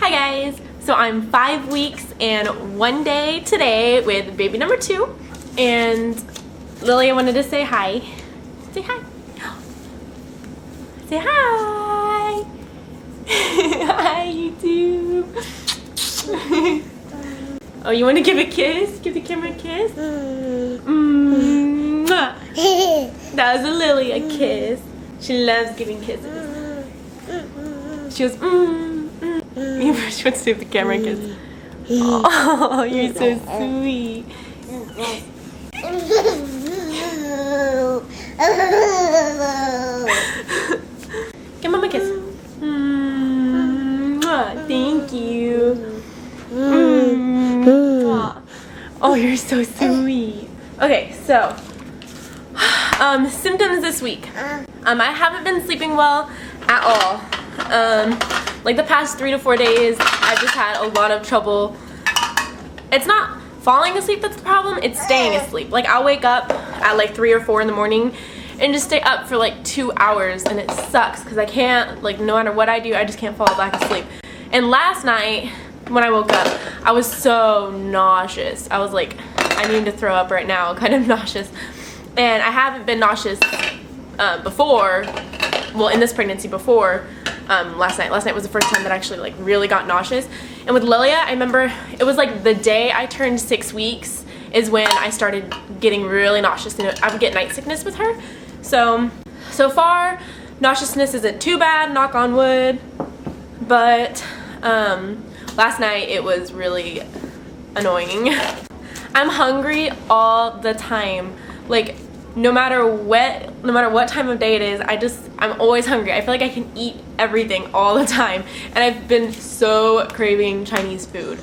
Hi guys! So I'm 5 weeks and 1 day today with baby number 2, and Lilia wanted to say hi. Say hi. Say hi. Hi YouTube. Oh, you want to give a kiss? Give the camera a kiss? That was a Lilia kiss. She loves giving kisses. She goes She wants to give the camera a kiss. Oh, you're so sweet. Give mama a kiss. Thank you. Oh, you're so sweet. Okay, so symptoms this week. I haven't been sleeping well at all. Like the past 3 to 4 days, I've just had a lot of trouble. It's not falling asleep that's the problem, it's staying asleep. Like I'll wake up at like 3 or 4 in the morning and just stay up for like 2 hours, and it sucks because I can't, like, no matter what I do, I just can't fall back asleep. And last night when I woke up, I was so nauseous. I was like, I need to throw up right now, kind of nauseous. And I haven't been nauseous before, well, in this pregnancy before. Last night was the first time that I actually like really got nauseous. And with Lilia, I remember it was like the day I turned 6 weeks is when I started getting really nauseous, and I would get night sickness with her. So far nauseousness isn't too bad, knock on wood, but last night it was really annoying. I'm hungry all the time, like no matter what time of day it is. I'm always hungry. I feel like I can eat everything all the time, and I've been so craving Chinese food.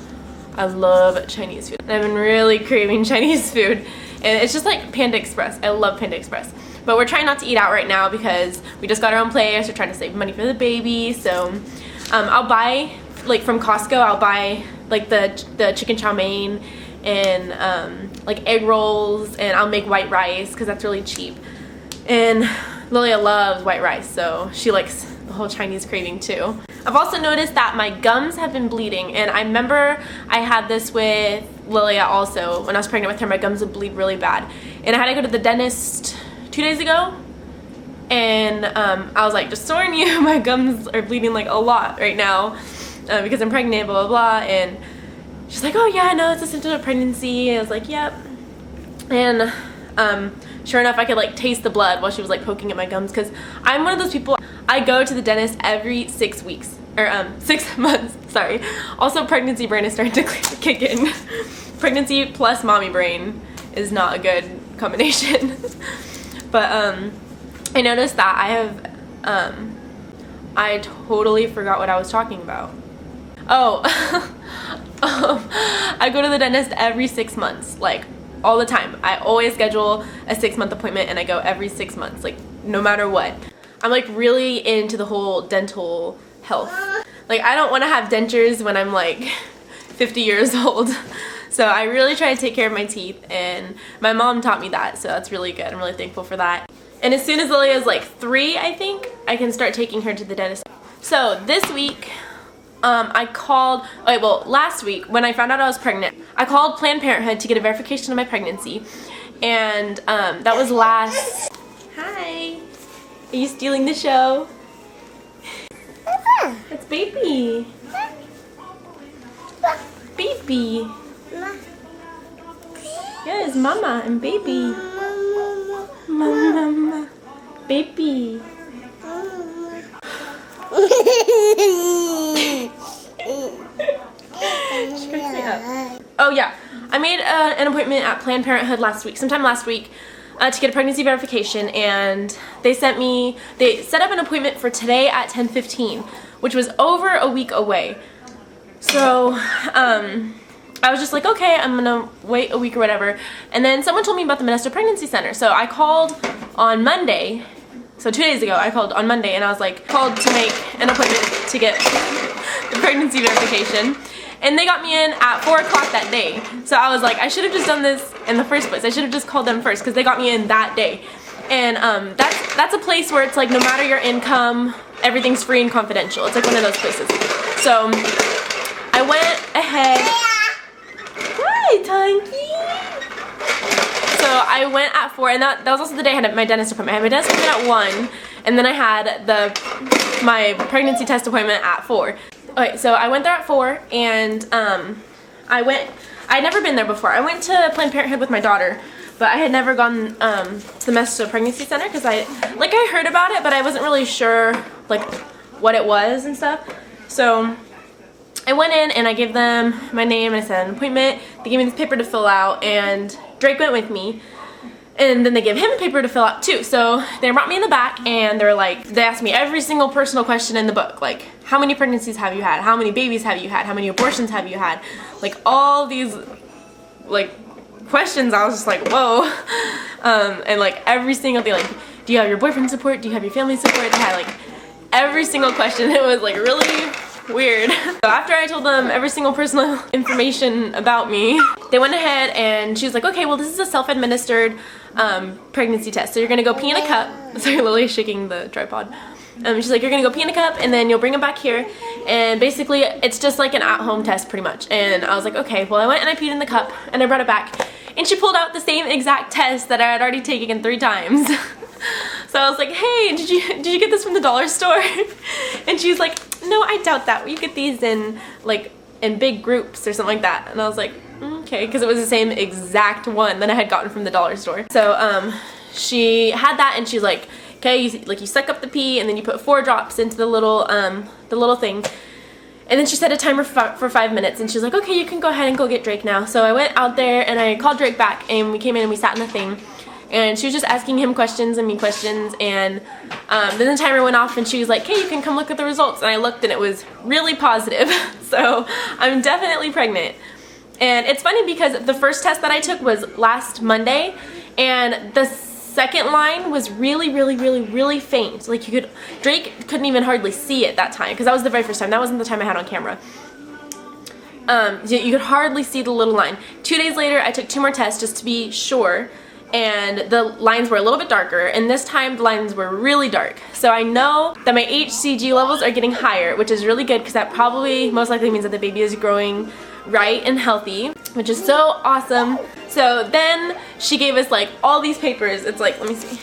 I love Chinese food, and I've been really craving Chinese food, and it's just like Panda Express. I love Panda Express, but we're trying not to eat out right now because we just got our own place. We're trying to save money for the baby, so I'll buy, like from Costco, I'll buy like the chicken chow mein and like egg rolls, and I'll make white rice because that's really cheap. And Lilia loves white rice, so she likes the whole Chinese craving too. I've also noticed that my gums have been bleeding, and I remember I had this with Lilia also. When I was pregnant with her, my gums would bleed really bad, and I had to go to the dentist 2 days ago, and I was like, just so you, my gums are bleeding like a lot right now because I'm pregnant, blah blah blah. And she's like, oh yeah, I know, it's a symptom of pregnancy. I was like, yep. And sure enough, I could like taste the blood while she was like poking at my gums, because I'm one of those people, I go to the dentist every 6 weeks, or 6 months, sorry. Also, pregnancy brain is starting to kick in. Pregnancy plus mommy brain is not a good combination. But I noticed that I totally forgot what I was talking about. Oh, I go to the dentist every 6 months, like all the time. I always schedule a 6-month appointment, and I go every 6 months, like no matter what. I'm like really into the whole dental health. Like I don't want to have dentures when I'm like 50 years old. So I really try to take care of my teeth, and my mom taught me that, so that's really good. I'm really thankful for that. And as soon as Lilia is like 3, I think, I can start taking her to the dentist. So this week, I called, last week when I found out I was pregnant, I called Planned Parenthood to get a verification of my pregnancy, and that was last, hi, are you stealing the show? It's baby. Baby. Yes, mama and baby. Mama. Baby. Oh yeah, I made an appointment at Planned Parenthood sometime last week, to get a pregnancy verification, and they set up an appointment for today at 10:15, which was over a week away. So I was just like, okay, I'm gonna wait a week or whatever. And then someone told me about the Modesto Pregnancy Center, so I called on Monday. So 2 days ago, I called on Monday, and I was like, called to make an appointment to get the pregnancy verification. And they got me in at 4 o'clock that day. So I was like, I should have just done this in the first place. I should have just called them first, because they got me in that day. And that's a place where it's like no matter your income, everything's free and confidential. It's like one of those places. So I went ahead. Hi, Tunky. So I went at 4, and that was also the day I had my dentist appointment. I had my dentist appointment at 1, and then I had my pregnancy test appointment at 4. Okay, so I went there at 4, and I'd never been there before. I went to Planned Parenthood with my daughter, but I had never gone to the Mesto Pregnancy Center because I heard about it, but I wasn't really sure like what it was and stuff. So I went in and I gave them my name and I set an appointment. They gave me this paper to fill out, and Drake went with me. And then they gave him a paper to fill out too. So they brought me in the back, and they asked me every single personal question in the book. Like, how many pregnancies have you had? How many babies have you had? How many abortions have you had? Like, all these, like, questions. I was just like, whoa. And like, every single thing, like, do you have your boyfriend support? Do you have your family support? They had, like, every single question. It was, like, really weird. So after I told them every single personal information about me, they went ahead and she was like, okay, well, this is a self-administered pregnancy test. So you're gonna go pee in a cup. Sorry, Lily's shaking the tripod. She's like, you're gonna go pee in a cup, and then you'll bring it back here, and basically it's just like an at-home test pretty much. And I was like, okay. Well, I went and I peed in the cup and I brought it back, and she pulled out the same exact test that I had already taken 3 times. So I was like, hey, did you get this from the dollar store? And she's like, no, I doubt that. You get these in big groups or something like that. And I was like, okay, because it was the same exact one that I had gotten from the dollar store. So she had that, and she's like, okay, you suck up the pee, and then you put 4 drops into the little thing. And then she set a timer for 5 minutes, and she's like, okay, you can go ahead and go get Drake now. So I went out there and I called Drake back, and we came in and we sat in the thing. And she was just asking him questions and me questions, and then the timer went off, and she was like, hey, you can come look at the results. And I looked, and it was really positive. So I'm definitely pregnant. And it's funny because the first test that I took was last Monday, and the second line was really faint. Like, Drake couldn't even hardly see it that time, because that was the very first time. That wasn't the time I had on camera. You could hardly see the little line. 2 days later, I took 2 more tests just to be sure, and the lines were a little bit darker, and this time the lines were really dark. So I know that my HCG levels are getting higher, which is really good, because that probably most likely means that the baby is growing right and healthy, which is so awesome. So then she gave us like all these papers. It's like, let me see.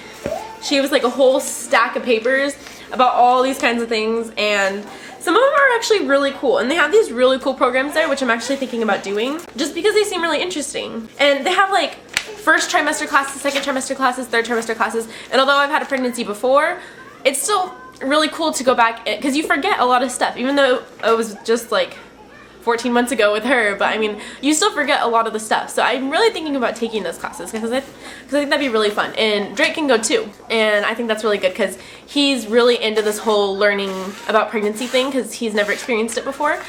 She gave us like a whole stack of papers about all these kinds of things, and some of them are actually really cool, and they have these really cool programs there, which I'm actually thinking about doing just because they seem really interesting. And they have like first trimester classes, second trimester classes, third trimester classes, and although I've had a pregnancy before, it's still really cool to go back, because you forget a lot of stuff, even though it was just like 14 months ago with her, but I mean, you still forget a lot of the stuff. So I'm really thinking about taking those classes, because I think that'd be really fun. And Drake can go too, and I think that's really good because he's really into this whole learning about pregnancy thing, because he's never experienced it before.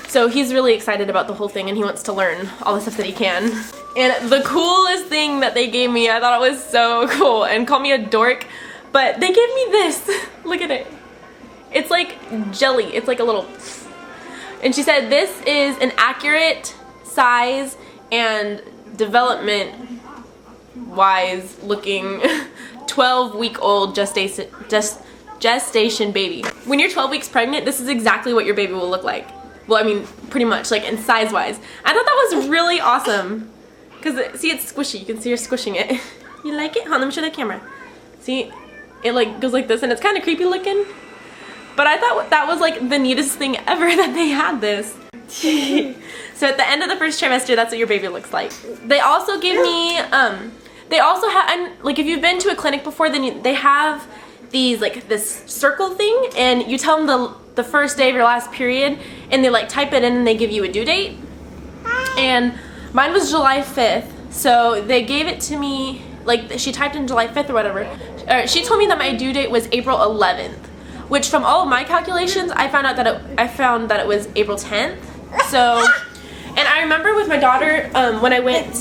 So he's really excited about the whole thing, and he wants to learn all the stuff that he can. And the coolest thing that they gave me, I thought it was so cool, and call me a dork, but they gave me this. Look at it. It's like jelly. It's like a little... And she said this is an accurate size and development-wise looking 12-week-old gestation baby. When you're 12 weeks pregnant, this is exactly what your baby will look like. Well, I mean, pretty much, like, in size-wise. I thought that was really awesome. Because, see, it's squishy. You can see her squishing it. You like it? Hold on, let me show the camera. See? It, like, goes like this, and it's kind of creepy looking. But I thought that was like the neatest thing ever that they had this. So at the end of the first trimester, that's what your baby looks like. They also give me, they also have, like if you've been to a clinic before, then they have these, like this circle thing, and you tell them the first day of your last period, and they like type it in and they give you a due date. And mine was July 5th, so they gave it to me, like she typed in July 5th or whatever. She told me that my due date was April 11th. Which from all of my calculations, I found that it was April 10th. So, and I remember with my daughter, when I went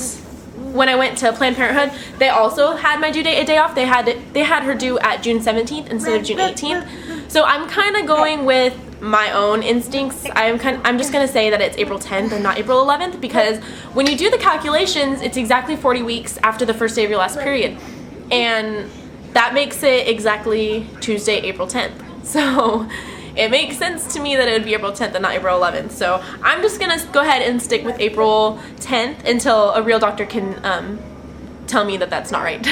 to Planned Parenthood, they also had my due date a day off. They had her due at June 17th instead of June 18th. So I'm kind of going with my own instincts. I'm just gonna say that it's April 10th and not April 11th, because when you do the calculations, it's exactly 40 weeks after the first day of your last period, and that makes it exactly Tuesday, April 10th. So it makes sense to me that it would be April 10th and not April 11th. So I'm just gonna go ahead and stick with April 10th until a real doctor can tell me that that's not right.